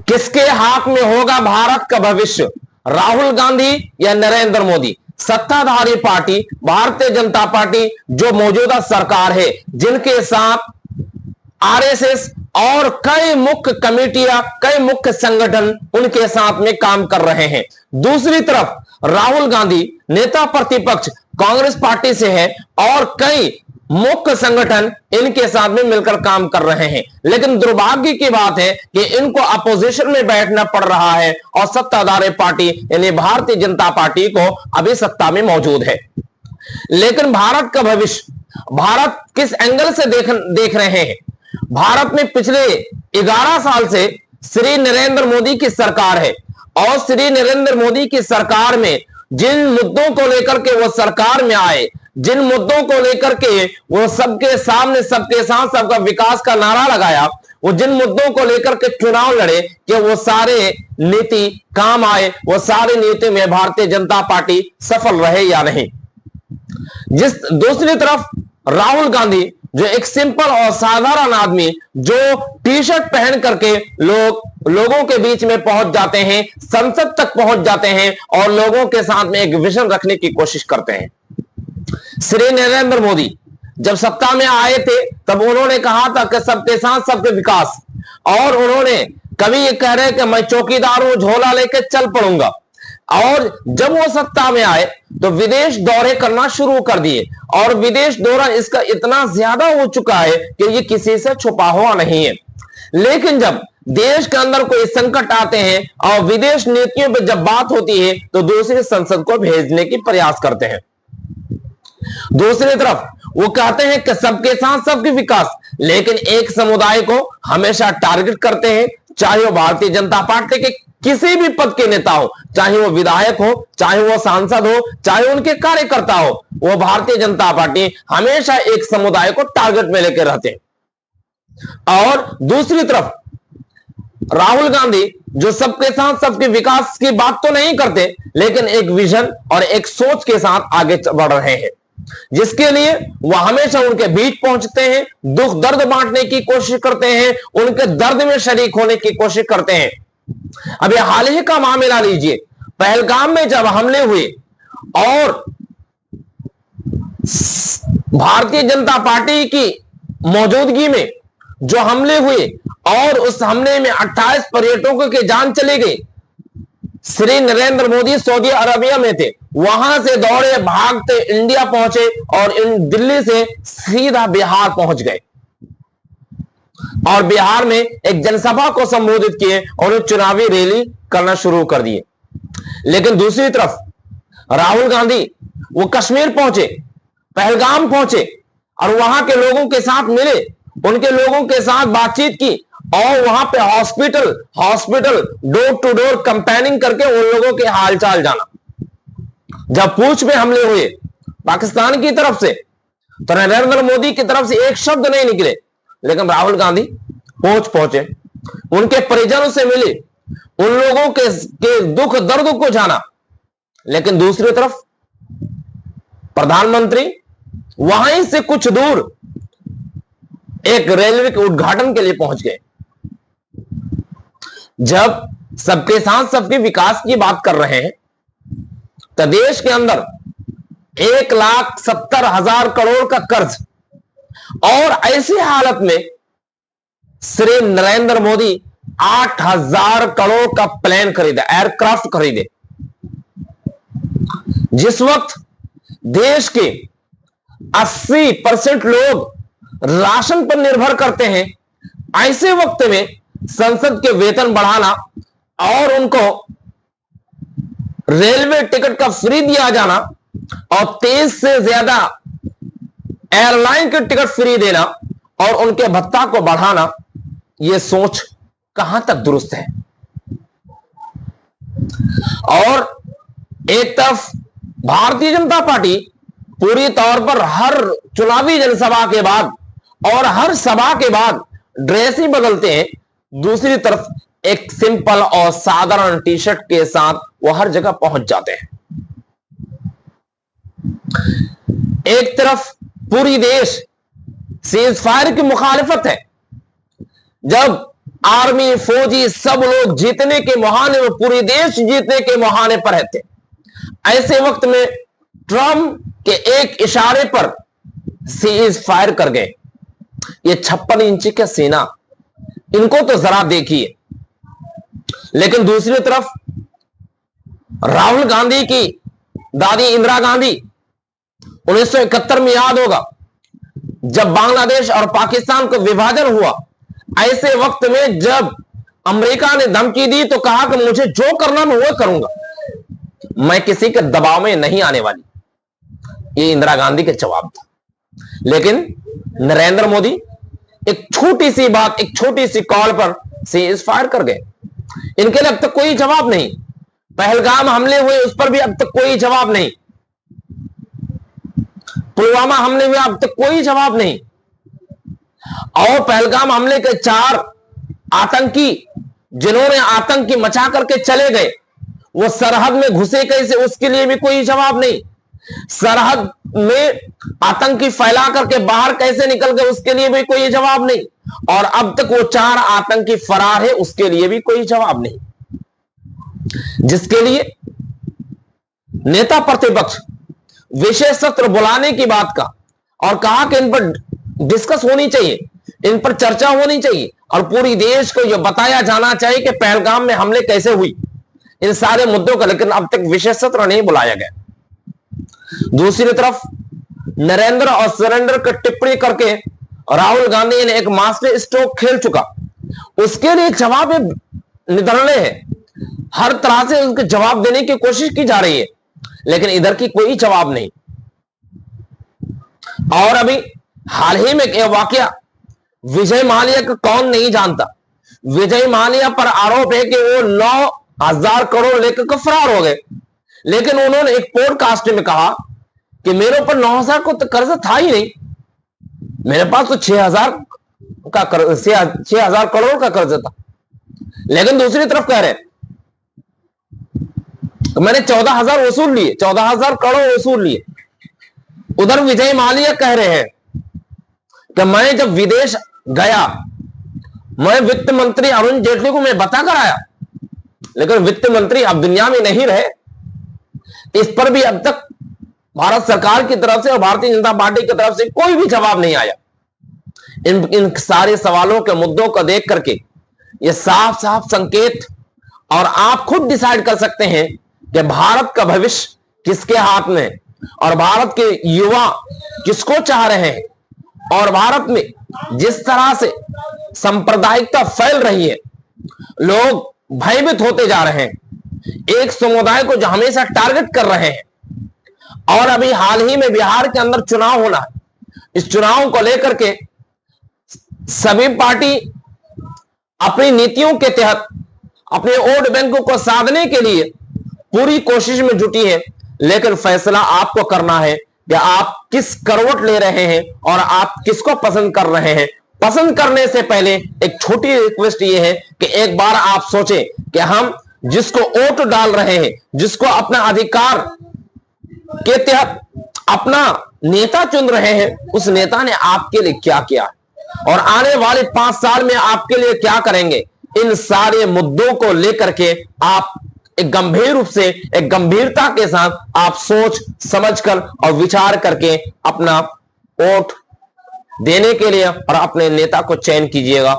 किसके हाथ में होगा भारत का भविष्य, राहुल गांधी या नरेंद्र मोदी? सत्ताधारी पार्टी भारतीय जनता पार्टी जो मौजूदा सरकार है, जिनके साथ आरएसएस और कई मुख्य कमेटियां, कई मुख्य संगठन उनके साथ में काम कर रहे हैं। दूसरी तरफ राहुल गांधी नेता प्रतिपक्ष कांग्रेस पार्टी से है और कई मुख्य संगठन इनके साथ में मिलकर काम कर रहे हैं। लेकिन दुर्भाग्य की बात है कि इनको अपोजिशन में बैठना पड़ रहा है और सत्ताधारी पार्टी यानी भारतीय जनता पार्टी को अभी सत्ता में मौजूद है। लेकिन भारत का भविष्य, भारत किस एंगल से देख रहे हैं? भारत में पिछले 11 साल से श्री नरेंद्र मोदी की सरकार है और श्री नरेंद्र मोदी की सरकार में जिन मुद्दों को लेकर के वो सरकार में आए, जिन मुद्दों को लेकर के वो सबके सामने, सबके साथ सबका विकास का नारा लगाया, वो जिन मुद्दों को लेकर के चुनाव लड़े कि वो सारे नीति काम आए, वो सारी नीति में भारतीय जनता पार्टी सफल रहे या नहीं। जिस दूसरी तरफ राहुल गांधी जो एक सिंपल और साधारण आदमी जो टी शर्ट पहन करके लोगों के बीच में पहुंच जाते हैं, संसद तक पहुंच जाते हैं और लोगों के साथ में एक विजन रखने की कोशिश करते हैं। श्री नरेंद्र मोदी जब सत्ता में आए थे तब उन्होंने कहा था कि सबके साथ सबके विकास, और उन्होंने कभी ये कह रहे कि मैं चौकीदार हूं, झोला लेकर चल पड़ूंगा। और जब वो सत्ता में आए तो विदेश दौरे करना शुरू कर दिए और विदेश दौरा इसका इतना ज्यादा हो चुका है कि ये किसी से छुपा हुआ नहीं है। लेकिन जब देश के अंदर कोई संकट आते हैं और विदेश नीतियों पर जब बात होती है तो दूसरी संसद को भेजने की प्रयास करते हैं। दूसरी तरफ वो कहते हैं कि सबके साथ सबके विकास, लेकिन एक समुदाय को हमेशा टारगेट करते हैं, चाहे वो भारतीय जनता पार्टी के किसी भी पद के नेता हो, चाहे वो विधायक हो, चाहे वो सांसद हो, चाहे उनके कार्यकर्ता हो, वो भारतीय जनता पार्टी हमेशा एक समुदाय को टारगेट में लेकर रहते हैं। और दूसरी तरफ राहुल गांधी जो सबके साथ सबके विकास की बात तो नहीं करते, लेकिन एक विजन और एक सोच के साथ आगे बढ़ रहे हैं, जिसके लिए वह हमेशा उनके बीच पहुंचते हैं, दुख दर्द बांटने की कोशिश करते हैं, उनके दर्द में शरीक होने की कोशिश करते हैं। अभी हाल ही का मामला लीजिए, पहलगाम में जब हमले हुए और भारतीय जनता पार्टी की मौजूदगी में जो हमले हुए और उस हमले में 28 पर्यटकों की जान चली गई। श्री नरेंद्र मोदी सऊदी अरबिया में थे, वहां से दौड़े भागते इंडिया पहुंचे और दिल्ली से सीधा बिहार पहुंच गए और बिहार में एक जनसभा को संबोधित किए और चुनावी रैली करना शुरू कर दिए। लेकिन दूसरी तरफ राहुल गांधी वो कश्मीर पहुंचे, पहलगाम पहुंचे और वहां के लोगों के साथ मिले, उनके लोगों के साथ बातचीत की और वहां पे hospital door to door campaigning करके उन लोगों के हालचाल जाना। जब पूंछ में हमले हुए पाकिस्तान की तरफ से तो नरेंद्र मोदी की तरफ से एक शब्द नहीं निकले, लेकिन राहुल गांधी पहुंचे, उनके परिजनों से मिले, उन लोगों के दुख दर्द को जाना। लेकिन दूसरी तरफ प्रधानमंत्री वहीं से कुछ दूर एक रेलवे के उद्घाटन के लिए पहुंच गए। जब सबके साथ सबके विकास की बात कर रहे हैं तो देश के अंदर 1,70,000 करोड़ का कर्ज और ऐसी हालत में श्री नरेंद्र मोदी 8,000 करोड़ का प्लेन खरीदे, एयरक्राफ्ट खरीदे। जिस वक्त देश के 80% लोग राशन पर निर्भर करते हैं, ऐसे वक्त में संसद के वेतन बढ़ाना और उनको रेलवे टिकट का फ्री दिया जाना और 23 से ज्यादा एयरलाइन के टिकट फ्री देना और उनके भत्ता को बढ़ाना, यह सोच कहां तक दुरुस्त है। और एक तरफ भारतीय जनता पार्टी पूरी तौर पर हर चुनावी जनसभा के बाद और हर सभा के बाद ड्रेस ही बदलते हैं, दूसरी तरफ एक सिंपल और साधारण टी शर्ट के साथ वो हर जगह पहुंच जाते हैं। एक तरफ पूरी देश सीज फायर की मुखालिफत है। जब आर्मी, फौजी सब लोग जीतने के मुहाने में, पूरे देश जीतने के मुहाने पर रहते। ऐसे वक्त में ट्रंप के एक इशारे पर सीज फायर कर गए। ये 56 इंची का सेना, इनको तो जरा देखिए। लेकिन दूसरी तरफ राहुल गांधी की दादी इंदिरा गांधी, 1971 में याद होगा जब बांग्लादेश और पाकिस्तान को विभाजन हुआ, ऐसे वक्त में जब अमेरिका ने धमकी दी तो कहा कि मुझे जो करना मैं वो करूंगा, मैं किसी के दबाव में नहीं आने वाली। ये इंदिरा गांधी का जवाब था। लेकिन नरेंद्र मोदी एक छोटी सी बात, एक छोटी सी कॉल पर सीज फायर कर गए। इनके लिए अब तक कोई जवाब नहीं। पहलगाम हमले हुए उस पर भी अब तक कोई जवाब नहीं। पुलवामा हमले हुए अब तक कोई जवाब नहीं। और पहलगाम हमले के 4 आतंकी जिन्होंने आतंकी मचा करके चले गए, वो सरहद में घुसे कैसे, उसके लिए भी कोई जवाब नहीं। सरहद में आतंकी फैला करके बाहर कैसे निकल गए, उसके लिए भी कोई जवाब नहीं। और अब तक वो 4 आतंकी फरार है, उसके लिए भी कोई जवाब नहीं। जिसके लिए नेता प्रतिपक्ष विशेष सत्र बुलाने की बात का और कहा कि इन पर डिस्कस होनी चाहिए, इन पर चर्चा होनी चाहिए और पूरी देश को यह बताया जाना चाहिए कि पहलगाम में हमले कैसे हुई, इन सारे मुद्दों का। लेकिन अब तक विशेष सत्र नहीं बुलाया गया। दूसरी तरफ नरेंद्र और सरेंडर की टिप्पणी करके राहुल गांधी ने एक मास्टर स्ट्रोक खेल चुका। उसके लिए जवाब निधड़ने हैं, हर तरह से उसके जवाब देने की कोशिश की जा रही है, लेकिन इधर की कोई जवाब नहीं। और अभी हाल ही में यह वाकया विजय माल्या को कौन नहीं जानता। विजय माल्या पर आरोप है कि वो 9,000 करोड़ लेकर फरार हो गए, लेकिन उन्होंने एक पॉडकास्ट में कहा कि मेरे ऊपर 9,000 को तो कर्ज था ही नहीं, मेरे पास तो 6,000 करोड़ का कर्ज था। लेकिन दूसरी तरफ कह रहे तो मैंने 14,000 वसूल लिए, 14,000 करोड़ वसूल लिए। उधर विजय माल्या कह रहे हैं कि मैं जब विदेश गया, मैं वित्त मंत्री अरुण जेटली को मैं बता कर आया, लेकिन वित्त मंत्री अब दुनिया में नहीं रहे। इस पर भी अब तक भारत सरकार की तरफ से और भारतीय जनता पार्टी की तरफ से कोई भी जवाब नहीं आया। इन सारे सवालों के मुद्दों को देख करके ये साफ साफ संकेत, और आप खुद डिसाइड कर सकते हैं कि भारत का भविष्य किसके हाथ में है और भारत के युवा किसको चाह रहे हैं। और भारत में जिस तरह से सांप्रदायिकता फैल रही है, लोग भयभीत होते जा रहे हैं, एक समुदाय को जो हमेशा टारगेट कर रहे हैं। और अभी हाल ही में बिहार के अंदर चुनाव होना है, इस चुनाव को लेकर के सभी पार्टी अपनी नीतियों के तहत अपने वोट बैंकों को साधने के लिए पूरी कोशिश में जुटी है। लेकिन फैसला आपको करना है कि आप किस करवट ले रहे हैं और आप किसको पसंद कर रहे हैं। पसंद करने से पहले एक छोटी रिक्वेस्ट ये है कि एक बार आप सोचें कि हम जिसको वोट डाल रहे हैं, जिसको अपना अधिकार के तहत अपना नेता चुन रहे हैं, उस नेता ने आपके लिए क्या किया और आने वाले 5 साल में आपके लिए क्या करेंगे। इन सारे मुद्दों को लेकर के आप एक गंभीर रूप से, एक गंभीरता के साथ आप सोच समझकर और विचार करके अपना वोट देने के लिए और अपने नेता को चयन कीजिएगा।